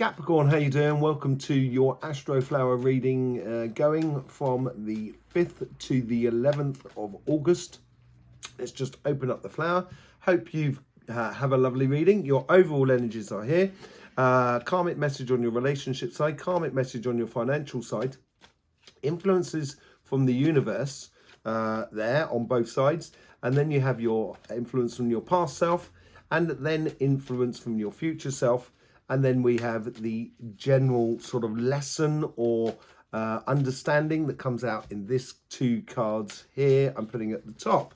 Capricorn, how you doing? Welcome to your Astroflower reading going from the 5th to the 11th of August. Let's just open up the flower. Hope you have a lovely reading. Your overall energies are here. Karmic message on your relationship side, karmic message on your financial side. Influences from the universe there on both sides. And then you have your influence from your past self and then influence from your future self. And then we have the general sort of lesson or understanding that comes out in this two cards here. I'm putting at the top.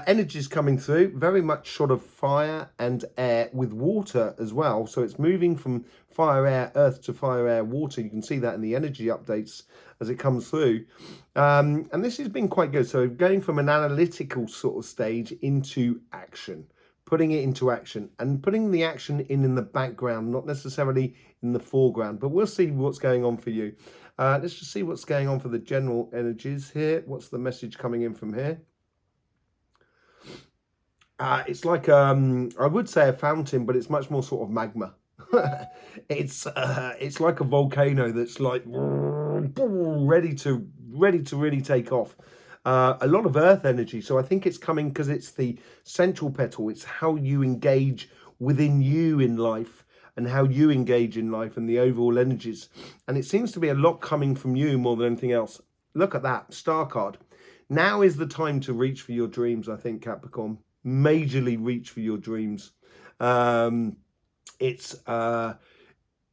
Energies coming through, very much sort of fire and air with water as well. So it's moving from fire, air, earth to fire, air, water. You can see that in the energy updates as it comes through. And this has been quite good. So going from an analytical sort of stage into action. Putting it into action and putting the action in the background, not necessarily in the foreground, but we'll see what's going on for you. Let's just see what's going on for the general energies here. What's the message coming in from here? It's like, I would say a fountain, but it's much more sort of magma. It's like a volcano that's like ready to really take off. A lot of earth energy, so I think it's coming because it's the central petal. It's how you engage within you in life and how you engage in life and the overall energies. And it seems to be a lot coming from you more than anything else. Look at that star card. Now is the time to reach for your dreams, I think, Capricorn. Majorly reach for your dreams.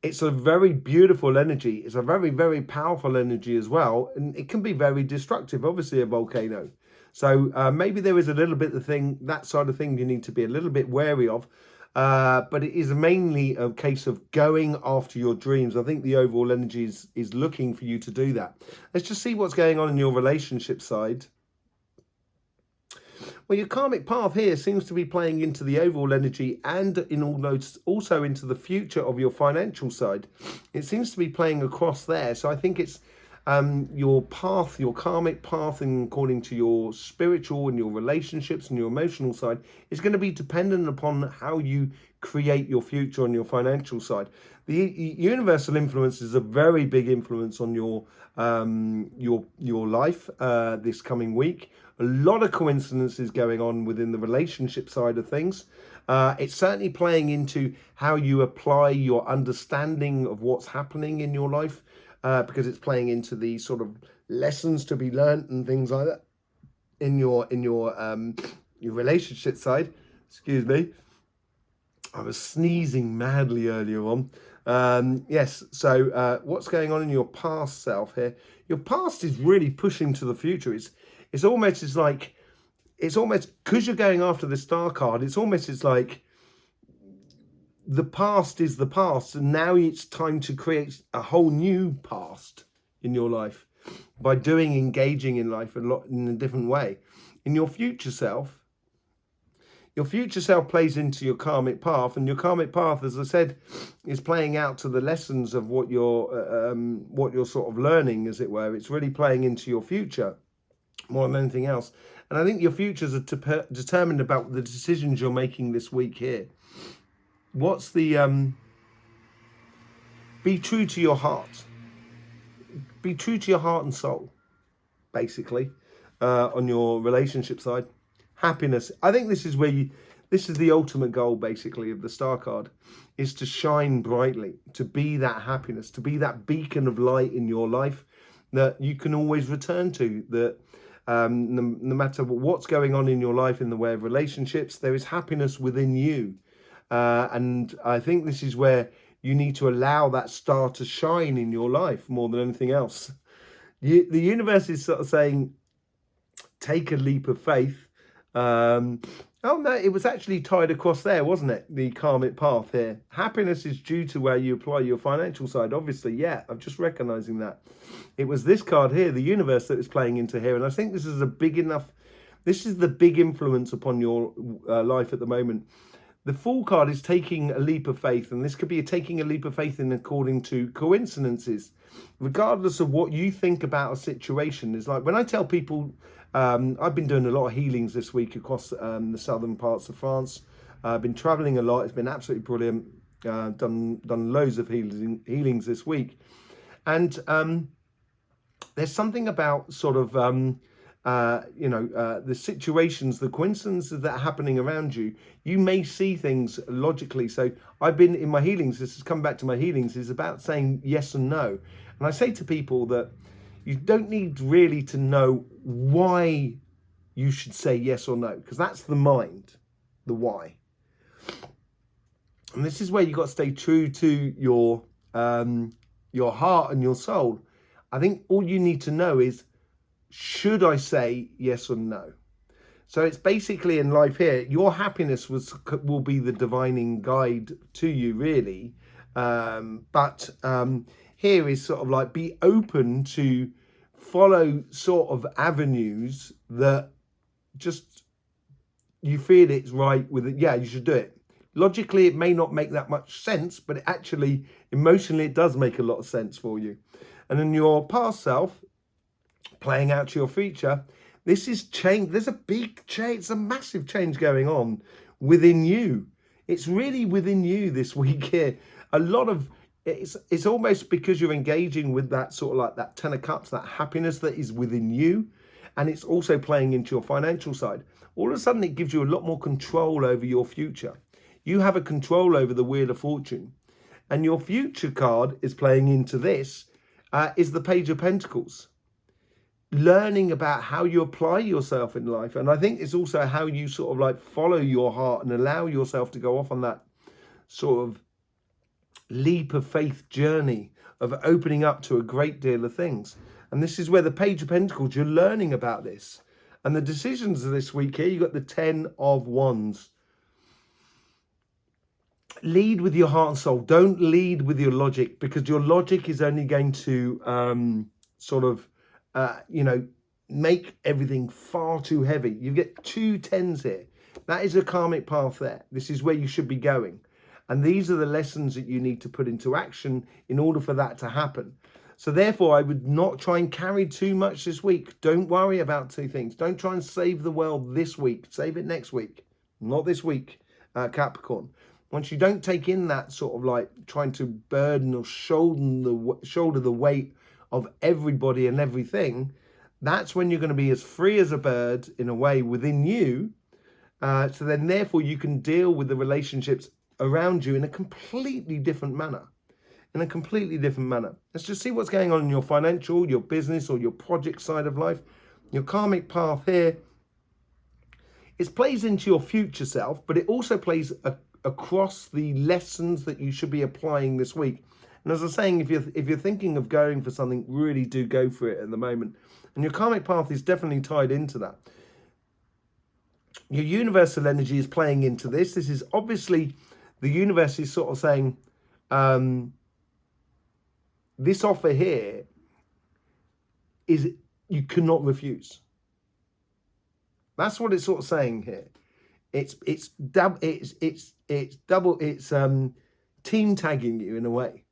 It's a very beautiful energy. It's a very, very powerful energy as well. And it can be very destructive, obviously, a volcano. So maybe there is a little bit of that side of thing you need to be a little bit wary of. But it is mainly a case of going after your dreams. I think the overall energy is looking for you to do that. Let's just see what's going on in your relationship side. Well, your karmic path here seems to be playing into the overall energy and also into the future of your financial side. It seems to be playing across there. So I think it's your path, your karmic path, and according to your spiritual and your relationships and your emotional side, is going to be dependent upon how you create your future on your financial side. The universal influence is a very big influence on your life this coming week. A lot of coincidences going on within the relationship side of things. It's certainly playing into how you apply your understanding of what's happening in your life, because it's playing into the sort of lessons to be learned and things like that in your relationship side. Excuse me. I was sneezing madly earlier on. Yes, so what's going on in your past self here? Your past is really pushing to the future. It's almost because you're going after the star card. It's like the past is the past, and now it's time to create a whole new past in your life by engaging in life in a different way. In your future self plays into your karmic path, and your karmic path, as I said, is playing out to the lessons of what you're sort of learning, as it were. It's really playing into your future more than anything else. And I think your futures are determined about the decisions you're making this week here. What's the be true to your heart. Be true to your heart and soul, basically, on your relationship side. Happiness. I think this is this is the ultimate goal, basically, of the star card, is to shine brightly, to be that happiness, to be that beacon of light in your life that you can always return to, that no matter what's going on in your life in the way of relationships, there is happiness within you. And I think this is where you need to allow that star to shine in your life more than anything else. The universe is sort of saying, take a leap of faith. Oh no, it was actually tied across there, wasn't it? The karmic path here. Happiness is due to where you apply your financial side. Obviously, yeah, I'm just recognizing that. It was this card here, the universe, that is playing into here. And I think this is this is the big influence upon your life at the moment. The Fool card is taking a leap of faith, and this could be taking a leap of faith in according to coincidences. Regardless of what you think about a situation, it's like when I tell people, I've been doing a lot of healings this week across the southern parts of France. I've been traveling a lot. It's been absolutely brilliant. Done loads of healings this week, and there's something about sort of the situations, the coincidences that are happening around you. You may see things logically. So I've been in my healings. This has come back to my healings. Is about saying yes and no. And I say to people that you don't need really to know why you should say yes or no, because that's the mind, the why. And this is where you've got to stay true to your heart and your soul. I think all you need to know is, should I say yes or no? So it's basically in life here, your happiness will be the divining guide to you, really. But here is sort of like, be open to follow sort of avenues that just you feel it's right with it. Yeah, you should do it. Logically, it may not make that much sense, but it actually, emotionally, it does make a lot of sense for you. And in your past self, playing out to your future, this is change. There's a big change. It's a massive change going on within you. It's really within you this week here. A lot of it's almost because you're engaging with that sort of like that 10 of cups, that happiness that is within you. And it's also playing into your financial side. All of a sudden, it gives you a lot more control over your future. You have a control over the Wheel of Fortune. And your future card is playing into this, is the Page of Pentacles. Learning about how you apply yourself in life. And I think it's also how you sort of like follow your heart and allow yourself to go off on that sort of leap of faith journey of opening up to a great deal of things. And this is where the Page of Pentacles, you're learning about this. And the decisions of this week here, you've got the 10 of Wands. Lead with your heart and soul. Don't lead with your logic, because your logic is only going to make everything far too heavy. You get 2 10s here. That is a karmic path there. This is where you should be going. And these are the lessons that you need to put into action in order for that to happen. So therefore, I would not try and carry too much this week. Don't worry about 2 things. Don't try and save the world this week. Save it next week. Not this week, Capricorn. Once you don't take in that sort of like trying to burden or shoulder the weight of everybody and everything, that's when you're going to be as free as a bird in a way within you. So then therefore you can deal with the relationships around you in a completely different manner. Let's just see what's going on in your financial, your business, or your project side of life. Your karmic path here, it plays into your future self, but it also plays across the lessons that you should be applying this week. And as I was saying, if you're thinking of going for something, really do go for it at the moment. And your karmic path is definitely tied into that. Your universal energy is playing into this. This is obviously, the universe is sort of saying, this offer here is, you cannot refuse. That's what it's sort of saying here. It's team tagging you in a way.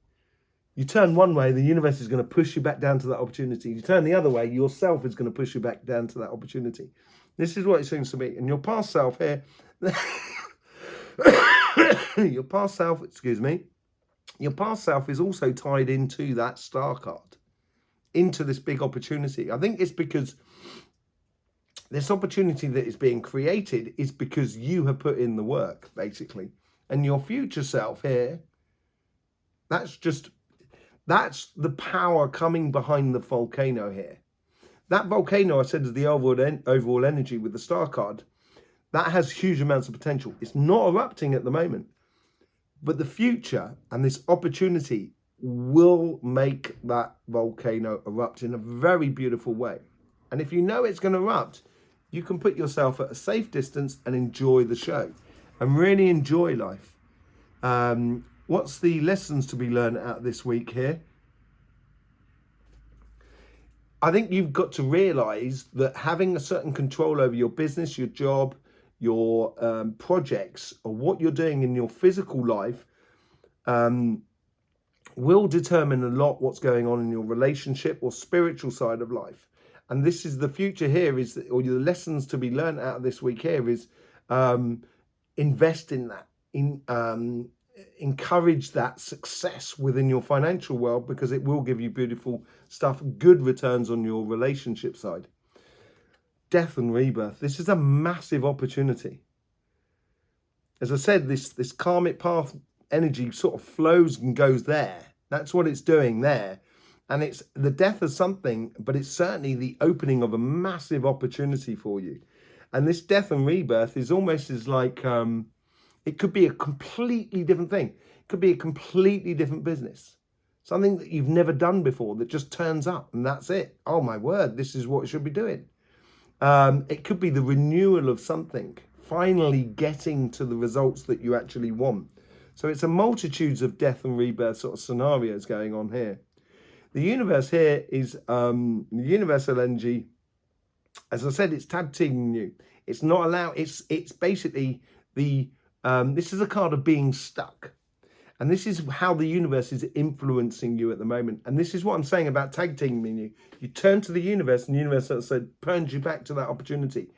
You turn one way, the universe is going to push you back down to that opportunity. You turn the other way, yourself is going to push you back down to that opportunity. This is what it seems to be. And your past self here, your past self is also tied into that star card, into this big opportunity. I think it's because this opportunity that is being created is because you have put in the work, basically. And your future self here, that's the power coming behind the volcano here. That volcano, I said, is the overall energy with the star card. That has huge amounts of potential. It's not erupting at the moment. But the future and this opportunity will make that volcano erupt in a very beautiful way. And if you know it's going to erupt, you can put yourself at a safe distance and enjoy the show and really enjoy life. What's the lessons to be learned out this week here? I think you've got to realize that having a certain control over your business, your job, your projects, or what you're doing in your physical life will determine a lot what's going on in your relationship or spiritual side of life. And this is the future here, or the lessons to be learned out of this week here is invest in that. encourage that success within your financial world, because it will give you beautiful stuff, good returns on your relationship side. Death and rebirth. This is a massive opportunity. As I said, this karmic path energy sort of flows and goes there. That's what it's doing there. And it's the death of something, but it's certainly the opening of a massive opportunity for you. And this death and rebirth is almost as like, it could be a completely different thing. It could be a completely different business. Something that you've never done before that just turns up and that's it. Oh my word, this is what it should be doing. It could be the renewal of something, finally getting to the results that you actually want. So it's a multitudes of death and rebirth sort of scenarios going on here. The universe here is the universal energy. As I said, it's tag teaming you. It's not allowed. It's basically the this is a card of being stuck, and this is how the universe is influencing you at the moment. And this is what I'm saying about tag teaming you. You turn to the universe, and the universe sort of said turns you back to that opportunity.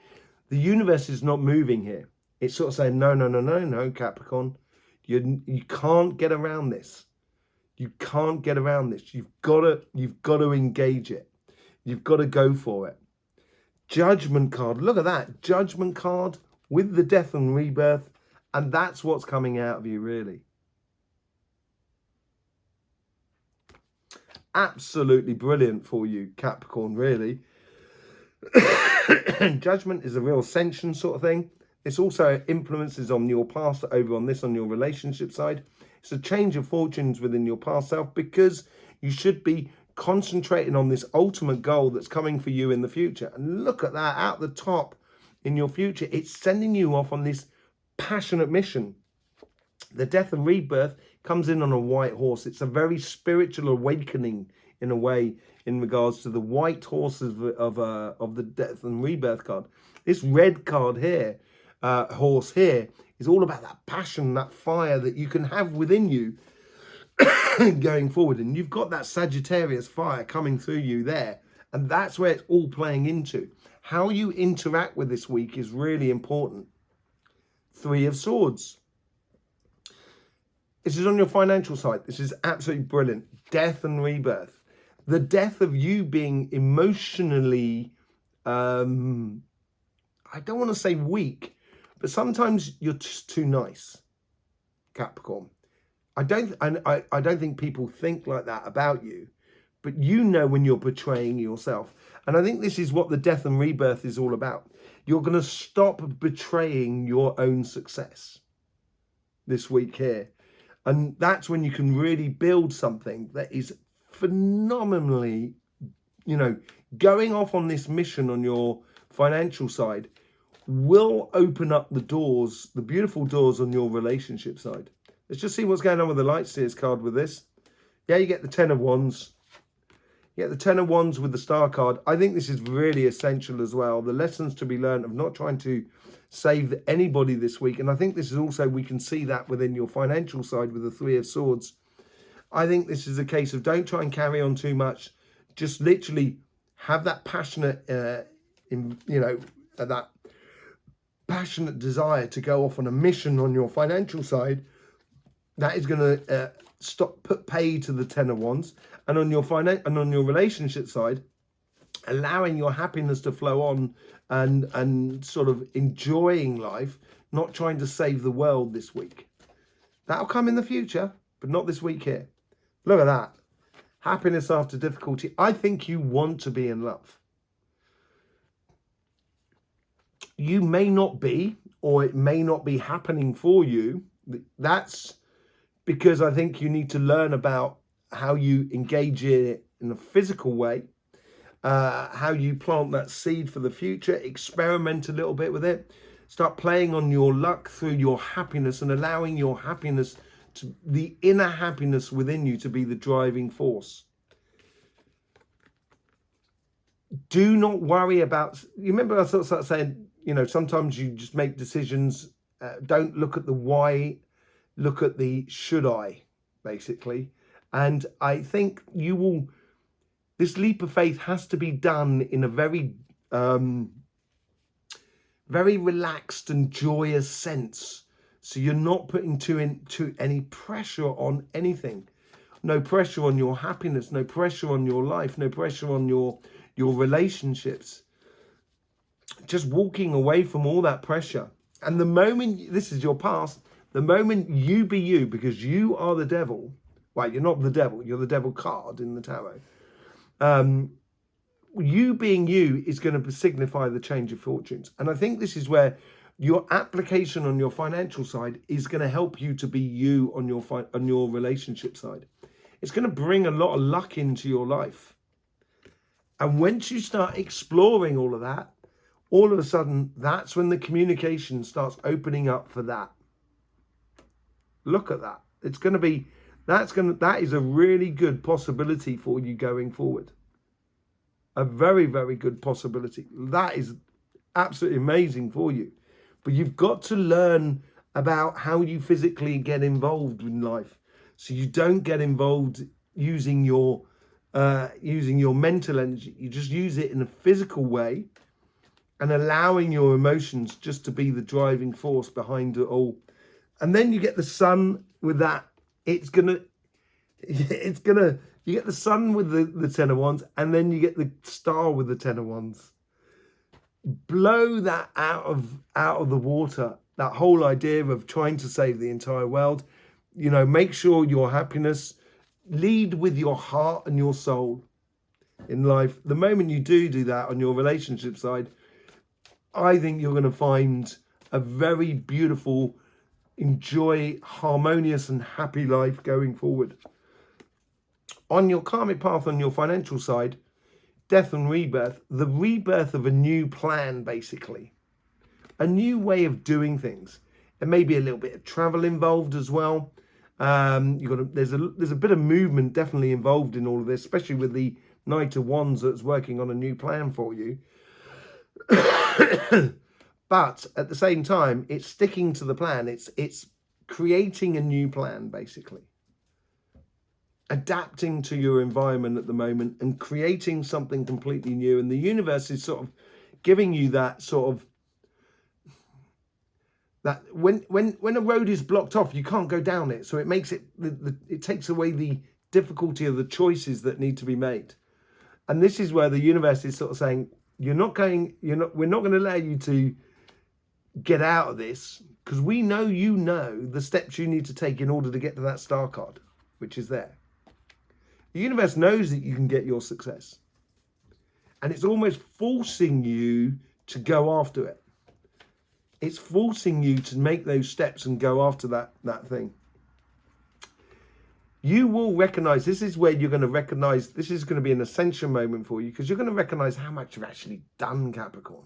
The universe is not moving here. It's sort of saying no, Capricorn. You can't get around this. You can't get around this. You've got to engage it. You've got to go for it. Judgment card. Look at that. Judgment card with the death and rebirth. And that's what's coming out of you, really. Absolutely brilliant for you, Capricorn, really. Judgment is a real ascension sort of thing. It's also influences on your past over on this, on your relationship side. It's a change of fortunes within your past self, because you should be concentrating on this ultimate goal that's coming for you in the future. And look at that out the top in your future. It's sending you off on this passionate mission. The death and rebirth comes in on a white horse. It's a very spiritual awakening in a way in regards to the white horses of the death and rebirth card. This red card here, horse here, is all about that passion, that fire that you can have within you going forward. And you've got that Sagittarius fire coming through you there. And that's where it's all playing into. How you interact with this week is really important. Three of Swords. This is on your financial side. This is absolutely brilliant. Death and rebirth. The death of you being emotionally, I don't want to say weak, but sometimes you're just too nice, Capricorn. I don't think people think like that about you, but you know when you're betraying yourself. And I think this is what the death and rebirth is all about. You're going to stop betraying your own success this week here. And that's when you can really build something that is phenomenally, going off on this mission on your financial side will open up the doors, the beautiful doors on your relationship side. Let's just see what's going on with the Light Seers card with this. Yeah, you get the 10 of Wands. You get the 10 of Wands with the Star card. I think this is really essential as well. The lessons to be learned of not trying to save anybody this week. And I think this is also, we can see that within your financial side with the Three of Swords. I think this is a case of don't try and carry on too much. Just literally have that passionate, that passionate desire to go off on a mission on your financial side. That is going to put pay to the 10 of Wands. And on your relationship side, allowing your happiness to flow on and sort of enjoying life, not trying to save the world this week. That'll come in the future, but not this week here. Look at that. Happiness after difficulty. I think you want to be in love. You may not be, or it may not be happening for you. That's because I think you need to learn about how you engage in it in a physical way, how you plant that seed for the future, experiment a little bit with it, start playing on your luck through your happiness and allowing your happiness, the inner happiness within you, to be the driving force. Do not worry about, you remember I sort of saying, sometimes you just make decisions, don't look at the why, look at the should I, basically. And I think this leap of faith has to be done in a very, very relaxed and joyous sense, So you're not putting too any pressure on anything. No pressure on your happiness, no pressure on your life, no pressure on your relationships. Just walking away from all that pressure. And the moment, this is your past, the moment you be you, because you are the devil. Well, you're not the devil, you're the devil card in the tarot. You being you is going to signify the change of fortunes. And I think this is where your application on your financial side is going to help you to be you on your relationship side. It's going to bring a lot of luck into your life. And once you start exploring all of that, all of a sudden, that's when the communication starts opening up for that. Look at that. It's going to be, that is a really good possibility for you going forward. A very, very good possibility. That is absolutely amazing for you. But you've got to learn about how you physically get involved in life. So you don't get involved using your mental energy. You just use it in a physical way and allowing your emotions just to be the driving force behind it all. And then you get the sun with that. You get the sun with the 10 of wands, and then you get the star with the 10 of wands. Blow that out of the water. That whole idea of trying to save the entire world. Make sure your happiness, lead with your heart and your soul in life. The moment you do that on your relationship side, I think you're going to find a very beautiful, harmonious and happy life going forward. On your karmic path, on your financial side, death and rebirth, the rebirth of a new plan, basically. A new way of doing things. There may be a little bit of travel involved as well. There's a bit of movement definitely involved in all of this, especially with the Knight of Wands that's working on a new plan for you. But at the same time, it's sticking to the plan. It's creating a new plan, basically. Adapting to your environment at the moment and creating something completely new. And the universe is sort of giving you that sort of, that when a road is blocked off, you can't go down it. So it makes it, it takes away the difficulty of the choices that need to be made. And this is where the universe is sort of saying, we're not going to allow you to get out of this, because we know the steps you need to take in order to get to that star card, which is there. The universe knows that you can get your success. And it's almost forcing you to go after it. It's forcing you to make those steps and go after that thing. You will recognize, this is where you're going to recognize, this is going to be an ascension moment for you, because you're going to recognize how much you've actually done, Capricorn.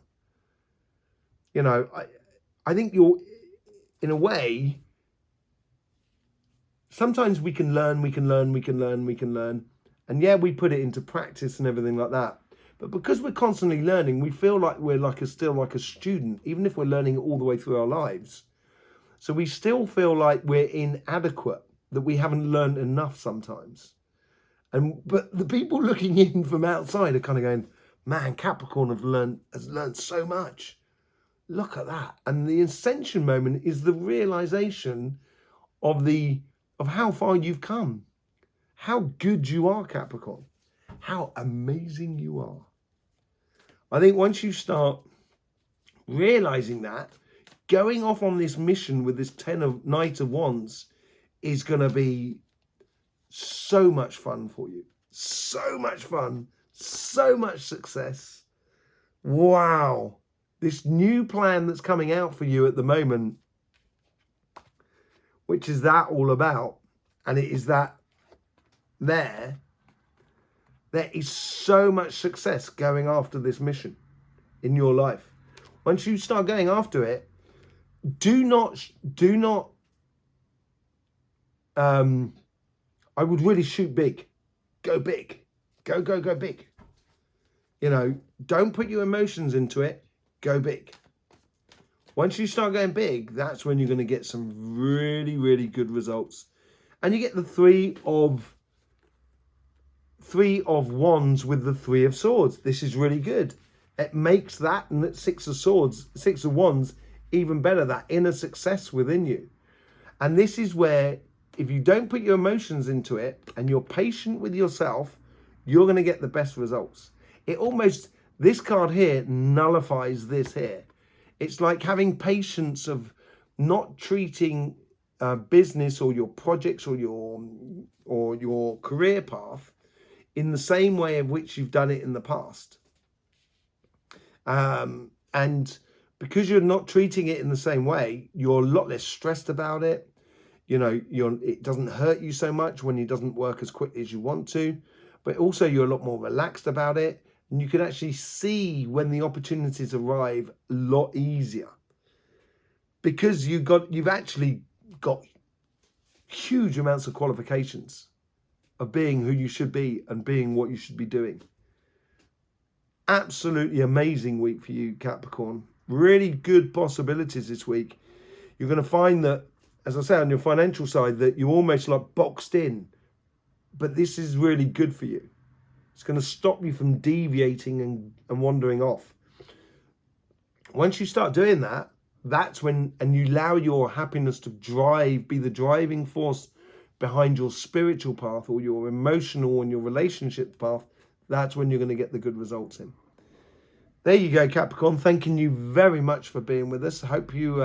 I think you're, in a way, sometimes we can learn. And yeah, we put it into practice and everything like that. But because we're constantly learning, we feel like we're still like a student, even if we're learning all the way through our lives. So we still feel like we're inadequate, that we haven't learned enough sometimes. But the people looking in from outside are kind of going, man, Capricorn has learned so much. Look at that. And the ascension moment is the realization of how far you've come. How good you are, Capricorn. How amazing you are. I think once you start realizing that, going off on this mission with this Knight of Wands is going to be so much fun for you. So much fun. So much success. Wow. This new plan that's coming out for you at the moment, which is that all about, and it is that there is so much success going after this mission in your life. Once you start going after it, do not I would really shoot big. Go big. Go big. Don't put your emotions into it. Go big. Once you start going big, that's when you're going to get some really, really good results. And you get the three of wands with the 3 of swords. This is really good. It makes that, and that 6 of swords, 6 of wands even better, that inner success within you. And this is where, if you don't put your emotions into it and you're patient with yourself, you're going to get the best results. It almost, this card here nullifies this here. It's like having patience of not treating business or your projects or your career path in the same way in which you've done it in the past. And because you're not treating it in the same way, you're a lot less stressed about it. You know, it doesn't hurt you so much when it doesn't work as quickly as you want to, but also you're a lot more relaxed about it. And you can actually see when the opportunities arrive a lot easier, because you've actually got huge amounts of qualifications of being who you should be and being what you should be doing. Absolutely amazing week for you, Capricorn. Really good possibilities this week. You're going to find that, as I say, on your financial side, that you're almost like boxed in, but this is really good for you. It's going to stop you from deviating and wandering off. Once you start doing that, that's when, and you allow your happiness to be the driving force behind your spiritual path or your emotional and your relationship path, that's when you're going to get the good results in. There you go, Capricorn. Thanking you very much for being with us. Hope you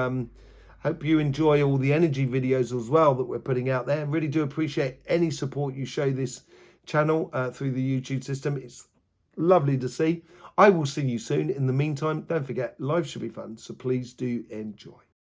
enjoy all the energy videos as well that we're putting out there. Really do appreciate any support you show this channel through the YouTube system. It's lovely to see. I will see you soon. In the meantime, don't forget, life should be fun, so please do enjoy.